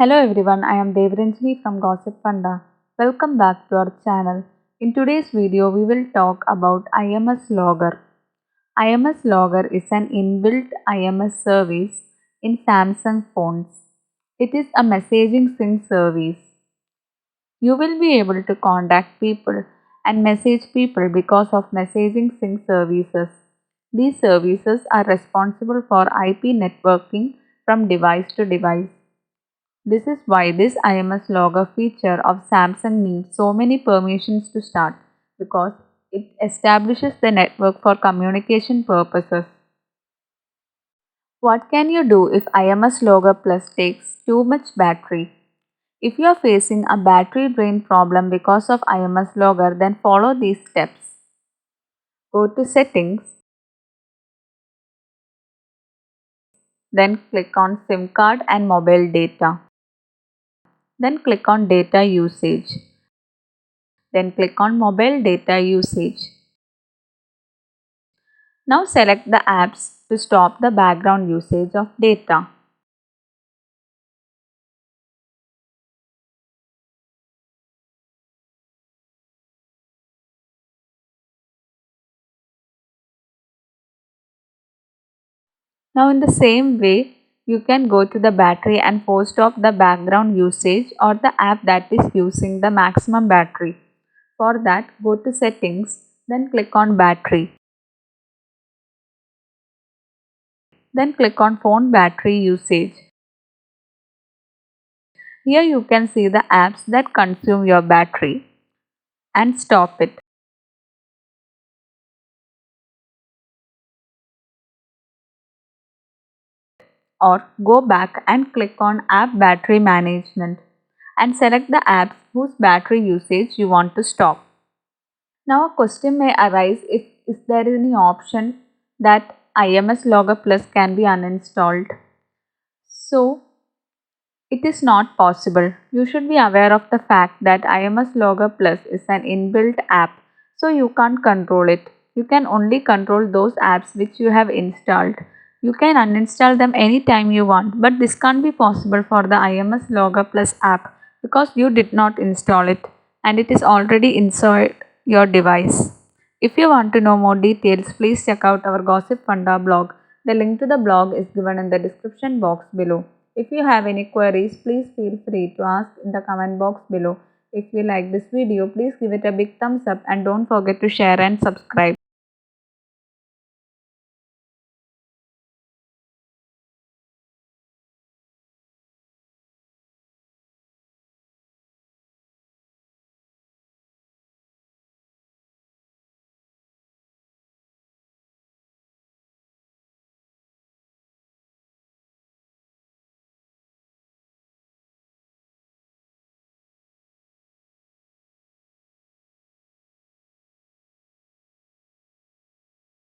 Hello everyone, I am Devranjani from Gossipfunda. Welcome back to our channel. In today's video, we will talk about IMS Logger. IMS Logger is an inbuilt IMS service in Samsung phones. It is a messaging sync service. You will be able to contact people and message people because of messaging sync services. These services are responsible for IP networking from device to device. This is why this IMS Logger feature of Samsung needs so many permissions to start because it establishes the network for communication purposes. What can you do if IMS Logger Plus takes too much battery? If you are facing a battery drain problem because of IMS Logger, then follow these steps. Go to Settings, then click on SIM card and mobile data. Then click on Data Usage. Then click on Mobile Data Usage. Now select the apps to stop the background usage of data. Now in the same way, you can go to the battery and force stop the background usage or the app that is using the maximum battery. For that, go to Settings, then click on Battery. Then click on Phone Battery Usage. Here you can see the apps that consume your battery and stop it. Or go back and click on App Battery Management and select the apps whose battery usage you want to stop. Now a question may arise if there is any option that IMS Logger Plus can be uninstalled. So it is not possible. You should be aware of the fact that IMS Logger Plus is an inbuilt app, so you can't control it. You can only control those apps which you have installed. You can uninstall them anytime you want, but this can't be possible for the IMS Logger Plus app because you did not install it and it is already inside your device. If you want to know more details, please check out our Gossipfunda blog. The link to the blog is given in the description box below. If you have any queries, please feel free to ask in the comment box below. If you like this video, please give it a big thumbs up and don't forget to share and subscribe.